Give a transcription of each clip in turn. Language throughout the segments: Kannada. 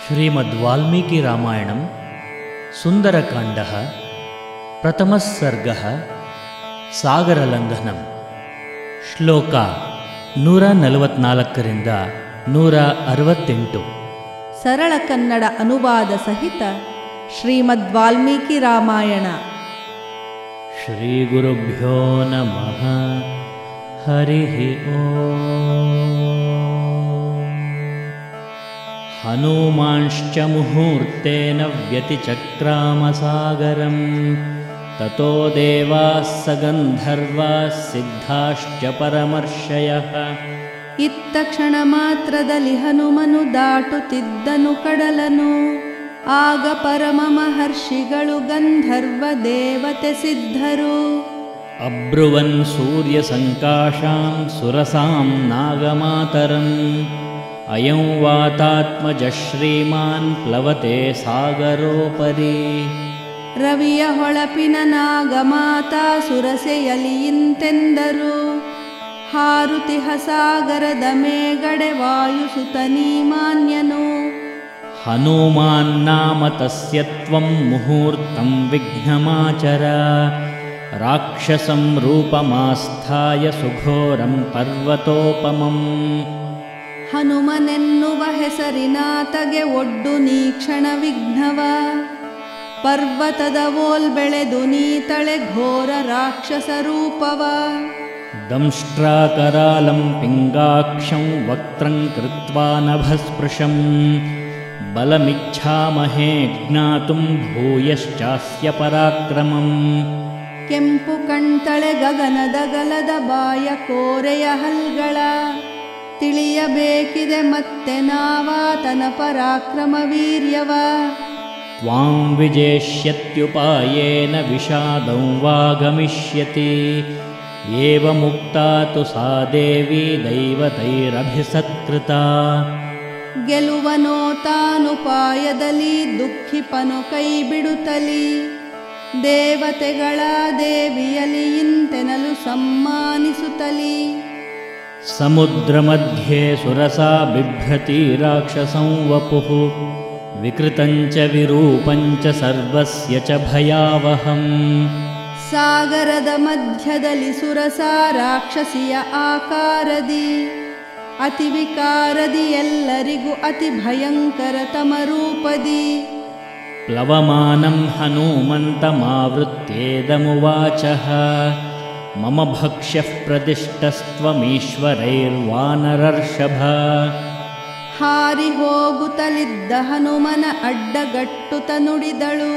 श्रीमद्वाल्मीकिरामायणं सुन्दरकाण्डः प्रथमः सर्गः सागरलङ्घनं श्लोक 144 168 ಸರಳ ಕನ್ನಡ ಅನುವಾದ ಸಹಿತ ಶ್ರೀಮದ್ವಾಲ್ಮೀಕಿ ರಾಮಾಯಣ. ಶ್ರೀ ಗುರುಭ್ಯೋ ನಮಃ. ಹರಿ ಓಂ. ಹನುಮಾಂಶ್ಚ ಮುಹೂರ್ತೇನ ವ್ಯತಿಚಕ್ರಾಮ ಸಾಗರಂ ತತೋ ದೇವಾಃ ಸಗಂಧರ್ವಾಃ ಸಿದ್ಧಾಶ್ಚ ಪರಮರ್ಷಯಃ. ಇತ್ತ ಕ್ಷಣ ಮಾತ್ರದಲ್ಲಿ ಹನುಮನು ದಾಟುತ್ತಿದ್ದನು ಕಡಲನು. ಆಗ ಪರಮ ಮಹರ್ಷಿಗಳು ಗಂಧರ್ವ ದೇವತೆ ಸಿದ್ಧರು. ಅಬ್ರುವನ್ ಸೂರ್ಯ ಸಂಕಾಶಾಂ ಸುರಸಾಂ ನಾಗಮಾತರಂ ಅಯಂ ವಾತಾತ್ಮಜ ಶ್ರೀಮಾನ್ ಪ್ಲವತೆ ಸಾಗರೋಪರಿ. ರವಿಯ ಹೊಳಪಿನ ನಾಗಮಾತಾ ಸುರಸೆಯಲಿ ಇಂತೆಂದರು. ಹಾರುತಿಹ ಸಾಗರದ ಮೇಗಡೆ ವಾಯುಸುತನೀ ಮಾನ್ಯನು. ಹನುಮಾನ್ ನಾಮ ತಸ್ಯ ತ್ವಂ ಮುಹೂರ್ತಂ ವಿಘ್ನಮಾಚರ ರಾಕ್ಷಸಂ ರೂಪಮಾಸ್ಥಾಯ ಸುಘೋರಂ ಪರ್ವತೋಪಮಂ. ಹನುಮನೆನ್ನುವ ಹೆಸರಿನಾತಗೆ ಒಡ್ಡು ನೀಕ್ಷಣ ವಿಘ್ನವ. ಪರ್ವತದ ಓಲ್ ಬೆಳೆದು ನೀತಳೆ ಘೋರ ರಾಕ್ಷಸ ರೂಪವ. ದಂಷ್ಟ್ರಾಕರಾಲಂ ಪಿಂಗಾಕ್ಷಂ ವಕ್ತ್ರಂ ಕೃತ್ವಾ ನಭಸ್ಪೃಶಂ ಬಲಮಿಚ್ಛಾಮಹೇ ಜ್ಞಾತುಂ ಭೂಯಶ್ಚಾಸ್ಯ ಪರಾಕ್ರಮಂ. ಕೆಂಪು ಕಣ್ತಳೆ ಗಗನದ ಗಲದ ಬಾಯ ಕೋರೆಯ ಹಲ್ಗಳ. ತಿಳಿಯಬೇಕಿದೆ ಮತ್ತೆ ನಾವಾತನ ಪರಾಕ್ರಮ ವೀರ್ಯವ. ತ್ವಾಂ ವಿಜೇಷ್ಯತ್ಯುಪಾಯೇನ ವಿಷಾದಂ ವಾ ಗಮಿಷ್ಯತಿ ಏವಮುಕ್ತಾ ತು ಸಾ ದೇವಿ ದೈವತೈರಭಿಸತ್ಕೃತಾ. ಗೆಲುವನೋ ತಾನುಪಾಯದಲ್ಲಿ ದುಃಖಿಪನು ಕೈ ಬಿಡುತ್ತಲಿ. ದೇವತೆಗಳ ದೇವಿಯಲಿ ಇಂತೆನಲು ಸಮ್ಮಾನಿಸುತ್ತಲಿ. ಸಮುದ್ರ ಮಧ್ಯೆ ಸುರಸಾ ಬಿಭ್ರತಿ ರಾಕ್ಷಸಂ ವಪುಃ ವಿಕೃತಂಚ ವಿರೂಪಂಚ ಸರ್ವಸ್ಯ ಚ ಭಯಾವಹಂ. ಸಾಗರದ ಮಧ್ಯದಲ್ಲಿ ಸುರಸ ರಾಕ್ಷಸಿಯ ಆಕಾರದಿ. ಅತಿ ವಿಕಾರದಿ ಎಲ್ಲರಿಗೂ ಅತಿ ಭಯಂಕರ ತಮರೂಪದಿ. ಪ್ಲವಮಾನಂ ಹನುಮಂತಮಾವೃತ್ಯೇದಮುವಾಚಃ ಮಮ ಭಕ್ಷ್ಯಃ ಪ್ರದಿಷ್ಟಸ್ತ್ವಮೀಶ್ವರೈರ್ವಾನರರ್ಷಭ. ಹಾರಿ ಹೋಗುತ್ತಲಿದ್ದ ಹನುಮನ ಅಡ್ಡಗಟ್ಟುತ ನುಡಿದಳು.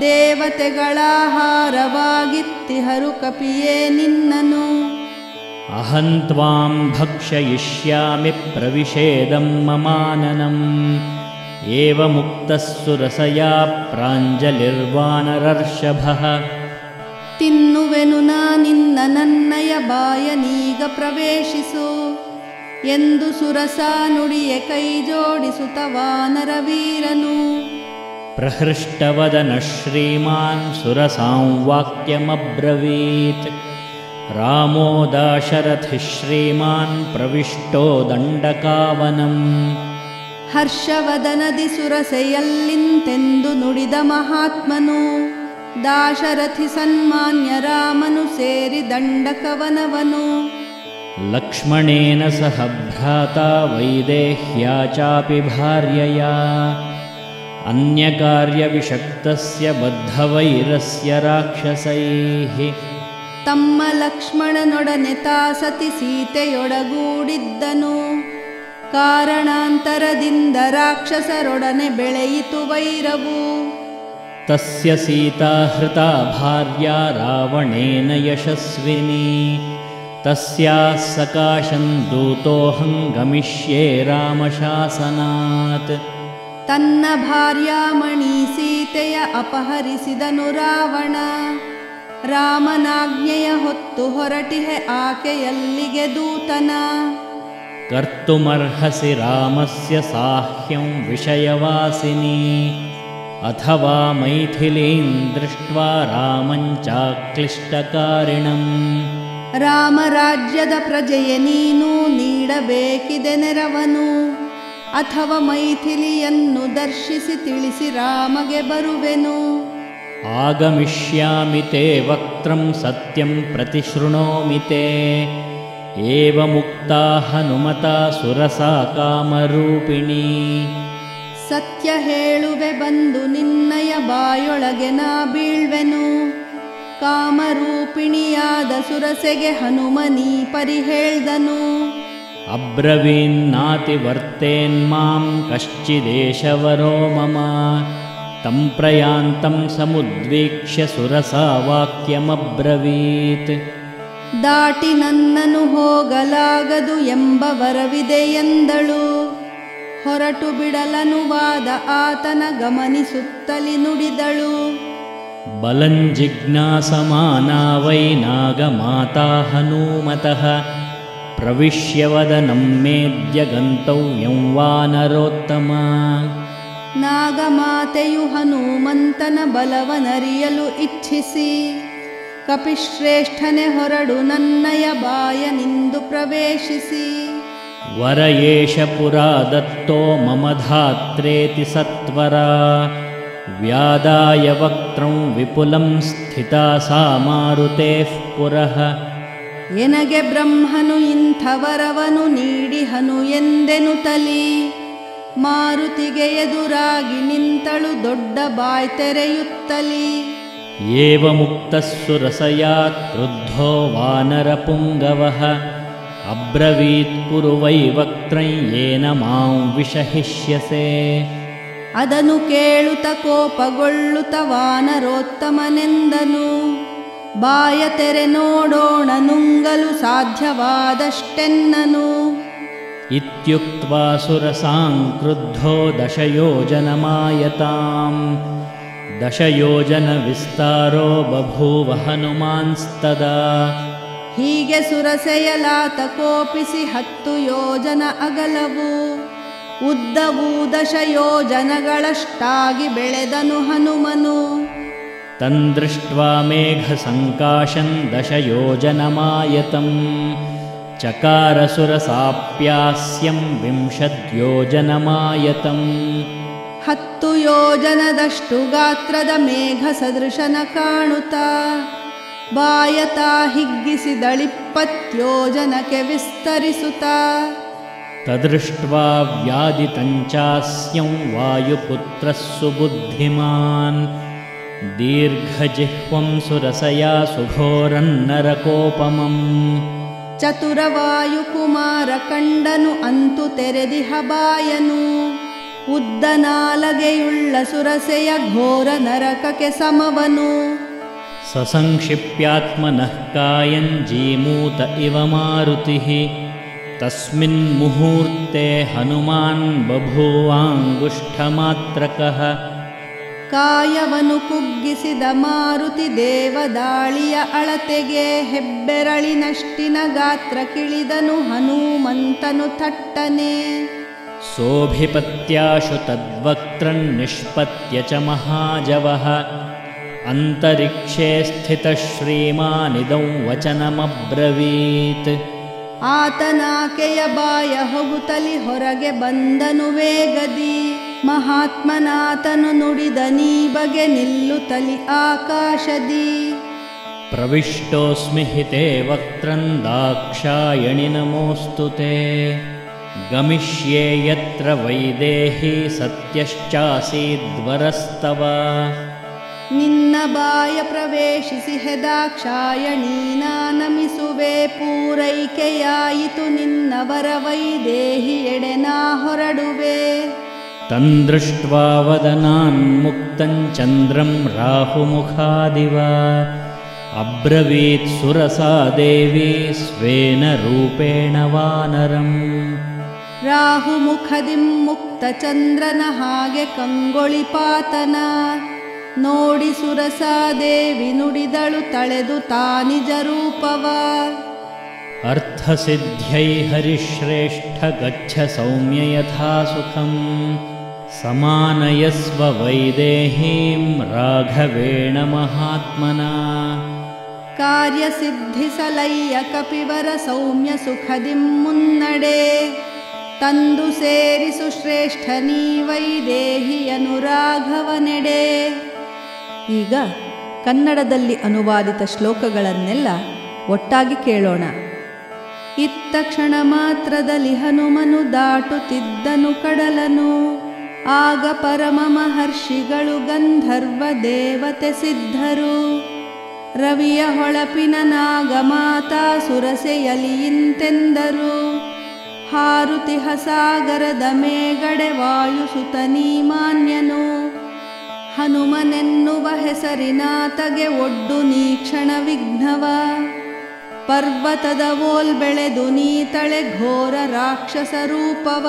ದೇವತೆಗಳಾಹಾರವಾಗಿತ್ತಿಹರು ಕಪಿಯೇ ನಿನ್ನನು. ಅಹಂ ತ್ವಾಂ ಭಕ್ಷಯಿಷ್ಯಾಮಿ ಪ್ರವಿಷೇದಂ ಮಮಾನನಂ ಏವಮುಕ್ತಃ ಸುರಸಯಾ ಪ್ರಾಂಜಲಿರ್ವಾನರರ್ಷಭಃ. ತಿನ್ನುವೆನು ನಾನಿನ್ನ ನನ್ನಯ ಬಾಯನೀಗ ಪ್ರವೇಶಿಸು ಎಂದು ಸುರಸ ನುಡಿಯೆ ಕೈ ಜೋಡಿಸುತ್ತ ವಾನರ ವೀರನು. ಪ್ರಹೃಷ್ಟವದನ ಶ್ರೀಮಾನ್ ಸುರಸಾಂ ವಾಕ್ಯಮಬ್ರವೀತ್ ರಾಮೋ ದಾಶರಥಿ ಶ್ರೀಮಾನ್ ಪ್ರವಿಷ್ಟೋ ದಂಡಕಾವನಂ. ಹರ್ಷವದನದಿ ಸುರಸೆಯಲ್ಲಿಂತೆಂದು ನುಡಿದ ಮಹಾತ್ಮನು. ದಾಶರಥಿ ಸನ್ಮಾನ್ಯ ರಾಮನು ಸೇರಿ ದಂಡಕವನವನು. ಲಕ್ಷ್ಮಣೇನ ಸಹ ಭ್ರಾತಾ ವೈದೇಹ್ಯಾ ಚಾಪಿ ಭಾರ್ಯಯಾ ಅನ್ಯಕಾರ್ಯವಿಷಕ್ತಸ್ಯ ಬದ್ಧವೈರಸ್ಯ ರಾಕ್ಷಸೈಃ. ತಮ್ಮ ಲಕ್ಷ್ಮಣನೊಡನೆ ತಾಸತಿ ಸೀತೆಯೊಡಗೂಡಿದ್ದನು. ಕಾರಣಾಂತರದಿಂದ ರಾಕ್ಷಸರೊಡನೆ ಬೆಳೆಯಿತು ವೈರವು. ತಸ್ಯ ಸೀತಾ ಹೃತಾ ಭಾರ್ಯಾ ರಾವಣೇನ ಯಶಸ್ವಿನಿ ತಸ್ಯಾಃ ಸಕಾಶಂ ದೂತೋಹಂ ಗಮಿಷ್ಯೇ ರಾಮಶಾಸನಾತ್. ತನ್ನ ಭಾರ್ಯಾಮಣಿ ಸೀತೆಯ ಅಪಹರಿಸಿದನು ರಾವಣ. ರಾಮನಾಜ್ಞೆಯ ಹೊತ್ತು ಹೊರಟಿಹೆ ಆಕೆಯಲ್ಲಿಗೆ ದೂತನ. ಕರ್ತುಮರ್ಹಸಿ ರಾಮಸ್ಯ ಸಾಹ್ಯಂ ವಿಷಯವಾಸಿನಿ ಅಥವಾ ಮೈಥಿಲೀಂ ದೃಷ್ಟ್ವಾ ರಾಮಂಚಾಕ್ಲಿಷ್ಟಕಾರಿಣಂ. ರಾಮರಾಜ್ಯದ ಪ್ರಜೆಯ ನೀನು ನೀಡಬೇಕಿದೆ ನೆರವನು. ಅಥವಾ ಮೈಥಿಲಿಯನ್ನು ದರ್ಶಿಸಿ ತಿಳಿಸಿ ರಾಮಗೆ ಬರುವೆನು. ಆಗಮಿಷ್ಯಾಮಿ ತೇ ವಕ್ತ್ರಂ ಸತ್ಯಂ ಪ್ರತಿಶೃಣೋಮಿ ತೇ ಏವಮುಕ್ತಾ ಹನುಮತಾ ಸುರಸಾ ಕಾಮರೂಪಿಣೀ. ಸತ್ಯ ಹೇಳುವೆ ಬಂದು ನಿನ್ನಯ ಬಾಯೊಳಗೆ ನಾ ಬೀಳ್ವೆನು. ಕಾಮರೂಪಿಣಿಯಾದ ಸುರಸೆಗೆ ಹನುಮನೀ ಪರಿಹೇಳ್ದನು. ಅಬ್ರವೀನ್ನಾತಿ ವರ್ತೇನ್ಮಾಂ ಕಶ್ಚಿದೇಶವರೋ ಮಮ ತಂ ಪ್ರಯಾಂತಂ ಸಮುದ್ವೀಕ್ಷ್ಯ ಸುರಸಾ ವಾಕ್ಯಮಬ್ರವೀತ್. ದಾಟಿ ನನ್ನನು ಹೋಗಲಾಗದು ಎಂಬ ವರವಿದೆ ಎಂದಳು. ಹೊರಟು ಬಿಡಲನುವಾದ ಆತನ ಗಮನಿಸುತ್ತಲಿ ನುಡಿದಳು. ಬಲಂಜಿಜ್ಞಾಸಮಾನಾ ವೈ ನಾಗಮಾತಾ ಹನೂಮತಃ ಪ್ರವಿಶ್ಯ ವದನಂ ಮೇದ್ಯ ಗಂತವ್ಯಂ ವಾನರೋತ್ತಮ. ನಾಗಮಾತೆಯು ಹನುಮಂತನ ಬಲವನರಿಯಲು ಇಚ್ಛಿಸಿ ಕಪಿಶ್ರೇಷ್ಠನೆ ಹೊರಡು ನನ್ನಯ ಬಾಯನಿಂದು ಪ್ರವೇಶಿಸಿ. ವರಯೇಷ ಪುರಾ ದತ್ತೋ ಮಮ ಧಾತ್ರೇತಿ ಸತ್ವರ ವ್ಯಾದಾಯ ವಕ್ತ್ರಂ ವಿಪುಲಂ ಸ್ಥಿತಾ ಸಾ ಮಾರುತೇಃ ಪುರಃ. ಎನಗೆ ಬ್ರಹ್ಮನು ಇಂಥ ವರವನು ನೀಡಿಹನು ಎಂದೆನು ತಲಿ. ಮಾರುತಿಗೆ ಎದುರಾಗಿ ನಿಂತಳು ದೊಡ್ಡ ಬಾಯ್ ತೆರೆಯುತ್ತಲಿ. ಏವಮುಕ್ತಃ ಸುರಸಯಾ ಕ್ರುದ್ಧೋ ವಾನರಪುಂಗವಃ ಅಬ್ರವೀತ್ ಕುರು ವೈ ವಕ್ತ್ರಂ ಯೇನ ಮಾಂ ವಿಷಹಿಷ್ಯಸೆ. ಅದನು ಕೇಳುತ್ತ ಕೋಪಗೊಳ್ಳುತ್ತ ವಾನರೋತ್ತಮನೆಂದನು. ಬಾಯ ತೆರೆ ನೋಡೋಣ ನುಂಗಲು ಸಾಧ್ಯವಾದಷ್ಟೆನ್ನನು. ಇತ್ಯುಕ್ತ್ವಾ ಸುರಸಾಂ ಕ್ರುದ್ಧೋ ದಶಯೋಜನಮಾಯತಾಂ ದಶಯೋಜನ ವಿಸ್ತಾರೋ ಬಭೂವ ಹನುಮಾನ್ಸ್ತದಾ. ಹೀಗೆ ಸುರಸೆಯಲಾತ ಕೋಪಿಸಿ 10 ಯೋಜನ ಅಗಲವು ಉದ್ದವು 10 ಯೋಜನಗಳಷ್ಟಾಗಿ ಬೆಳೆದನು ಹನುಮನು. ತಂದೃಷ್ಟ್ವಾ ಮೇಘಸಂಕಾಶಂ ದಶಯೋಜನಮಾಯತಂ ಚಕಾರ ಸುರಸಾಪ್ಯಾಸ್ಯಂ 20 ಯೋಜನಮಾಯತಂ. 10 ಯೋಜನದಷ್ಟು ಗಾತ್ರದ ಮೇಘ ಸದೃಶನ ಕಾಣುತ್ತಾ ಬಾಯತಾ ಹಿಗ್ಗಿಸಿದಳಿ 20 ಯೋಜನಕ್ಕೆ ವಿಸ್ತರಿಸುತ್ತಾ. ತದೃಷ್ಟ್ವಾ ವ್ಯಾದಿತಂಚಾಸ್ಯಂ ವಾಯುಪುತ್ರಃ ಸುಬುದ್ಧಿಮಾನ್ ದೀರ್ಘಜಿಹ್ವಂ ಸುರಸಯಾ ಸುಘೋರನ್ನರಕೋಪಮಂ. ಚತುರವಾಯುಕುಮಾರ ಕಂಡನು ಅಂತು ತೆರೆದಿಹ ಬಾಯನು. ಉದ್ದನಾಲಗೆಯುಳ್ಳ ಸುರಸೆಯ ಘೋರ ನರಕಕ್ಕೆ ಸಮವನು. ಸಸಂಕ್ಷಿಪ್ಯಾತ್ಮನಃ ಕಾಯಂ ಜೀಮೂತ ಇವ ಮಾರುತಿಃ ತಸ್ಮಿನ್ ಮುಹೂರ್ತೆ ಹನುಮಾನ್ ಬಭೂವಾಂಗುಷ್ಠಮಾತ್ರಕಃ. ಕಾಯವನು ಕುಗ್ಗಿಸಿದ ಮಾರುತಿ ದೇವದಾಳಿಯ ಅಳತೆಗೆ ಹೆಬ್ಬೆರಳಿನಷ್ಟಿನ ಗಾತ್ರ ಕಿಳಿದನು ಹನುಮಂತನು ಥಟ್ಟನೆ. ಸೋಭಿಪತ್ಯಾಶು ತದ್ವಕ್ತ್ರಂ ನಿಷ್ಪತ್ಯ ಚ ಮಹಾಜವಃ ಅಂತರಿಕ್ಷೇ ಸ್ಥಿತಃ ಶ್ರೀಮಾನಿದಂ ವಚನಮಬ್ರವೀತ್. ಆತನಾಕೆಯ ಬಾಯ ಹೊಗುತಲಿ ಹೊರಗೆ ಬಂದನು ವೇಗದಿ. ಮಹಾತ್ಮನಾತನು ನುಡಿದನೀ ಬಗೆ ನಿಲ್ಲುತ್ತಲಿ ಆಕಾಶದಿ. ಪ್ರವಿಷ್ಟೋಸ್ಮಿ ಹಿತೆ ವಕ್ತ್ರಂ ದಾಕ್ಷಾಯಣಿ ನಮೋऽस्तु ತೇ ಗಮಿಷ್ಯೇ ಯತ್ರ ವೈದೇಹಿ ಸತ್ಯಶ್ಚಾಸೀದ್ವರಸ್ತವ. ನಿನ್ನ ಬಾಯ ಪ್ರವೇಶಿಸಿ ಹೆದಾಕ್ಷಾಯಣೀ ನಮಿಸುವೆ. ಪೂರೈಕೆಯಾಯಿತು ನಿನ್ನವರ ವೈದೇಹಿ ಎಡೆನಾ ಹೊರಡುವೆ. ತಂದೃಷ್ಟ್ವಾ ವದನಾನ್ಮುಕ್ತಂ ಚಂದ್ರಂ ರಾಹುಮುಖಾದಿವ ಅಬ್ರವೀತ್ ಸುರಸಾ ದೇವಿ ಸ್ವೇನ ರೂಪೇಣ ವಾನರಂ. ರಾಹುಮುಖದಿಂ ಮುಕ್ತ ಚಂದ್ರನ ಹಾಗೆ ಕಂಗೊಳಿಪಾತನ ನೋಡಿ ಸುರಸಾದೇವಿ ನುಡಿದಳು ತಳೆದು ತಾನಿಜ ರೂಪವ. ಅರ್ಥಸಿದ್ಧ್ಯೈ ಹರಿಶ್ರೇಷ್ಠ ಗಚ್ಚ ಸೌಮ್ಯ ಯಥಾ ಸುಖಂ ಸಮಾನಯಸ್ವ ವೈದೇಹೀಂ ರಾಘವೇಣ ಮಹಾತ್ಮನಾ. ಕಾರ್ಯಸಿದ್ಧಿಸಲಯ್ಯ ಕಪಿವರ ಸೌಮ್ಯ ಸುಖದಿಂ ಮುನ್ನಡೆ ತಂದು ಸೇರಿಸು ಶ್ರೇಷ್ಠ ನೀ ವೈದೇಹಿಯನು ರಾಘವನೆಡೆ. ಈಗ ಕನ್ನಡದಲ್ಲಿ ಅನುವಾದಿತ ಶ್ಲೋಕಗಳನ್ನೆಲ್ಲ ಒಟ್ಟಾಗಿ ಕೇಳೋಣ. ಇತ್ತ ಕ್ಷಣ ಮಾತ್ರದಲ್ಲಿ ಹನುಮನು ದಾಟುತ್ತಿದ್ದನು ಕಡಲನು. ಆಗ ಪರಮ ಮಹರ್ಷಿಗಳು ಗಂಧರ್ವ ದೇವತೆ ಸಿದ್ಧರು. ರವಿಯ ಹೊಳಪಿನ ನಾಗಮಾತಾ ಸುರಸೆಯಲಿ ಇಂತೆಂದರು. ಹಾರುತಿಹ ಸಾಗರದ ಮೇಗಡೆ ವಾಯುಸುತನೀ ಮಾನ್ಯನು. ಹನುಮನೆನ್ನುವ ಹೆಸರಿನಾತಗೆ ಒಡ್ಡು ನೀ ಕ್ಷಣ ವಿಘ್ನವ. ಪರ್ವತದ ಓಲ್ ಬೆಳೆದು ನೀತಳೆ ಘೋರ ರಾಕ್ಷಸ ರೂಪವ.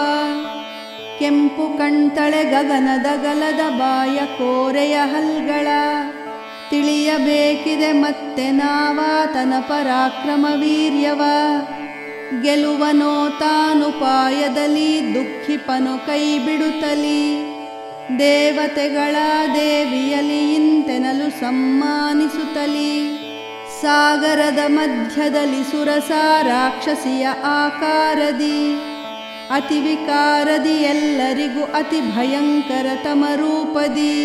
ಕೆಂಪು ಕಣ್ತಳೆ ಗಗನದ ಗಲದ ಬಾಯ ಕೋರೆಯ ಹಲ್ಗಳ. ತಿಳಿಯಬೇಕಿದೆ ಮತ್ತೆ ನಾವಾತನ ಪರಾಕ್ರಮ ವೀರ್ಯವ. ಗೆಲುವನೋ ತಾನುಪಾಯದಲ್ಲಿ ದುಃಖಿಪನು ಕೈ ಬಿಡುತ್ತಲಿ. ದೇವತೆಗಳ ದೇವಿಯಲಿ ಇಂತೆನಲು ಸಮ್ಮಾನಿಸುತ್ತಲಿ. ಸಾಗರದ ಮಧ್ಯದಲ್ಲಿ ಸುರಸ ರಾಕ್ಷಸಿಯ ಆಕಾರದಿ. ಅತಿ ವಿಕಾರದಿ ಎಲ್ಲರಿಗೂ ಅತಿ ಭಯಂಕರ ತಮ ರೂಪದಿ.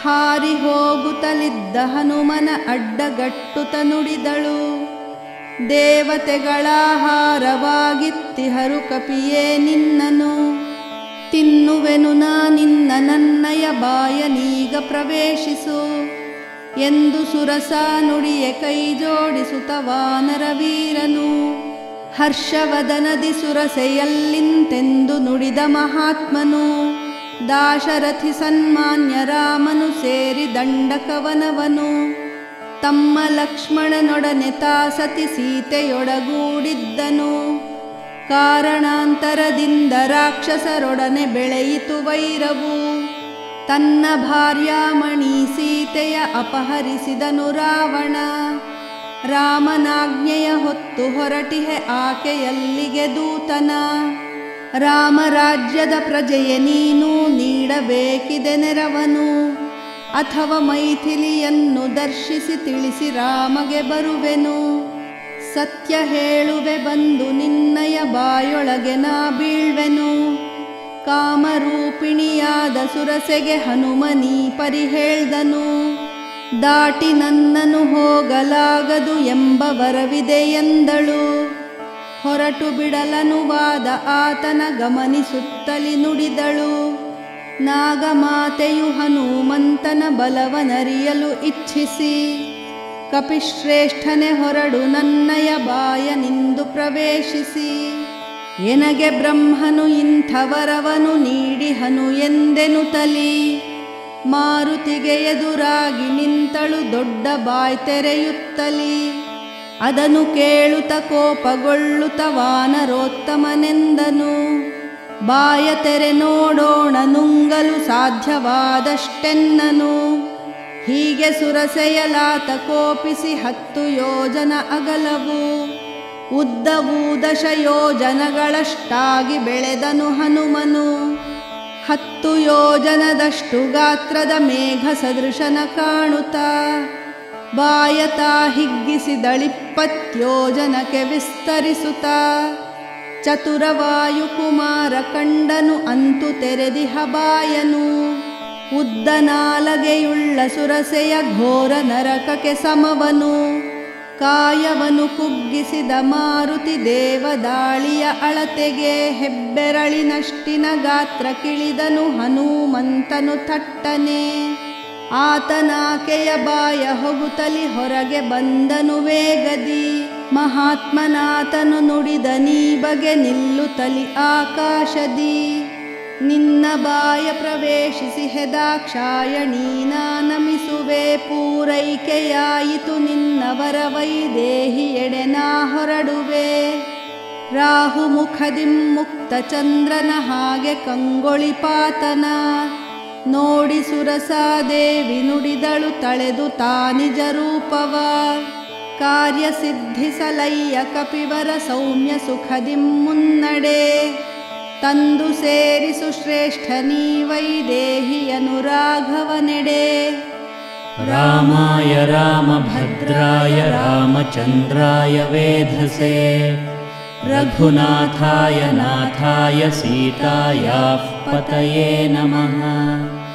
ಹಾರಿ ಹೋಗುತ್ತಲಿದ್ದ ಹನುಮನ ಅಡ್ಡಗಟ್ಟುತ ನುಡಿದಳು. ದೇವತೆಗಳ ಹಾರವಾಗಿತ್ತಿಹರು ಕಪಿಯೇ ನಿನ್ನನು. ತಿನ್ನುವೆನು ನಾ ನಿನ್ನ ನನ್ನಯ ಬಾಯನೀಗ ಪ್ರವೇಶಿಸು ಎಂದು ಸುರಸ ನುಡಿಯ ಕೈ ಜೋಡಿಸುತ್ತ ವಾನರ ವೀರನು. ಹರ್ಷವದನದಿ ಸುರಸೆಯಲ್ಲಿಂತೆಂದು ನುಡಿದ ಮಹಾತ್ಮನು. ದಾಶರಥಿ ಸನ್ಮಾನ್ಯ ರಾಮನು ಸೇರಿ ದಂಡಕವನವನು. ತಮ್ಮ ಲಕ್ಷ್ಮಣನೊಡನೆ ತಾಸತಿ ಸೀತೆಯೊಡಗೂಡಿದ್ದನು. ಕಾರಣಾಂತರದಿಂದ ರಾಕ್ಷಸರೊಡನೆ ಬೆಳೆಯಿತು ವೈರವು. ತನ್ನ ಭಾರ್ಯಾಮಣಿ ಸೀತೆಯ ಅಪಹರಿಸಿದನು ರಾವಣ. ರಾಮನಾಜ್ಞೆಯ ಹೊತ್ತು ಹೊರಟಿಹೆ ಆಕೆಯಲ್ಲಿಗೆ ದೂತನ. ರಾಮರಾಜ್ಯದ ಪ್ರಜೆಯೇ ನೀನು ನೀಡಬೇಕಿದೆ ನೆರವನು. ಅಥವಾ ಮೈಥಿಲಿಯನ್ನು ದರ್ಶಿಸಿ ತಿಳಿಸಿ ರಾಮಗೆ ಬರುವೆನು. ಸತ್ಯ ಹೇಳುವೆ ಬಂದು ನಿನ್ನಯ ಬಾಯೊಳಗೆ ನಾ ಬೀಳ್ವೆನು. ಕಾಮರೂಪಿಣಿಯಾದ ಸುರಸೆಗೆ ಹನುಮನೀ ಪರಿಹೇಳ್ದನು. ದಾಟಿ ನನ್ನನು ಹೋಗಲಾಗದು ಎಂಬ ವರವಿದೆ ಎಂದಳು. ಹೊರಟು ಬಿಡಲನುವಾದ ಆತನ ಗಮನಿಸುತ್ತಲಿ ನುಡಿದಳು. ನಾಗಮಾತೆಯು ಹನುಮಂತನ ಬಲವನರಿಯಲು ಇಚ್ಛಿಸಿ. ಕಪಿಶ್ರೇಷ್ಠನೆ ಹೊರಡು ನನ್ನಯ ಬಾಯನಿಂದು ಪ್ರವೇಶಿಸಿ. ಎನಗೆ ಬ್ರಹ್ಮನು ಇಂಥವರವನು ನೀಡಿಹನು ಎಂದೆನುತಲಿ. ಮಾರುತಿಗೆ ಎದುರಾಗಿ ನಿಂತಳು ದೊಡ್ಡ ಬಾಯ್ ತೆರೆಯುತ್ತಲಿ. ಅದನ್ನು ಕೇಳುತ್ತ ಕೋಪಗೊಳ್ಳುತ್ತ ವಾನರೋತ್ತಮನೆಂದನು. ಬಾಯ ತೆರೆ ನೋಡೋಣ ನುಂಗಲು ಸಾಧ್ಯವಾದಷ್ಟೆನ್ನನು. ಹೀಗೆ ಸುರಸೆಯಲಾತ ಕೋಪಿಸಿ 10 ಯೋಜನ ಅಗಲವು. ಉದ್ದವು 10 ಯೋಜನಗಳಷ್ಟಾಗಿ ಬೆಳೆದನು ಹನುಮನು. 10 ಯೋಜನದಷ್ಟು ಗಾತ್ರದ ಮೇಘ ಸದೃಶನ ಕಾಣುತ್ತ. ಬಾಯತ ಹಿಗ್ಗಿಸಿದಳಿ 20 ಯೋಜನಕ್ಕೆ ವಿಸ್ತರಿಸುತ್ತ. ಚತುರವಾಯುಕುಮಾರ ಕಂಡನು ಅಂತು ತೆರೆದಿಹ ಬಾಯನು. ಉದ್ದ ನಾಲಗೆಯುಳ್ಳ ಸುರಸೆಯ ಘೋರ ನರಕಕ್ಕೆ ಸಮವನು. ಕಾಯವನು ಕುಗ್ಗಿಸಿದ ಮಾರುತಿ ದೇವದಾಳಿಯ ಅಳತೆಗೆ. ಹೆಬ್ಬೆರಳಿನಷ್ಟಿನ ಗಾತ್ರ ಕಿಳಿದನು ಹನುಮಂತನು ಥಟ್ಟನೆ. ಆತನಾಕೆಯ ಬಾಯ ಹೊಗುತ್ತಲಿ ಹೊರಗೆ ಬಂದನು ವೇಗದಿ. ಮಹಾತ್ಮನಾತನು ನುಡಿದ ನೀ ಬಗೆ ನಿಲ್ಲುತ್ತಲಿ ಆಕಾಶದಿ. ನಿನ್ನ ಬಾಯ ಪ್ರವೇಶಿಸಿ ಹೆದಾಕ್ಷಾಯಣಿ ನಾ ನಮಿಸುವೆ. ಪೂರೈಕೆಯಾಯಿತು ನಿನ್ನವರ ವೈದೇಹಿಯೆಡೆ ನಾ ಹೊರಡುವೆ. ರಾಹು ಮುಖದಿಂ ಮುಕ್ತ ಚಂದ್ರನ ಹಾಗೆ ಕಂಗೊಳಿಪಾತನ. ನೋಡಿ ಸುರಸಾದೇವಿ ನುಡಿದಳು ತಳೆದು ತಾನಿಜ ರೂಪವ. ಕಾರ್ಯ ಸಿದ್ಧಿಸಲಯ್ಯ ಕಪಿವರ ಸೌಮ್ಯ ಸುಖದಿಂ ಮುನ್ನಡೆ. ತಂದು ಸೇರಿಸು ಶ್ರೇಷ್ಠ ನೀ ವೈದೇಹಿಯನು ರಾಘವನೆಡೆ. ರಾಮಾಯ ರಾಮಭದ್ರಾಯ ರಾಮಚಂದ್ರಾಯ ವೇಧಸೆ. रघुनाथाय नाथाय सीतायाः पतये नमः।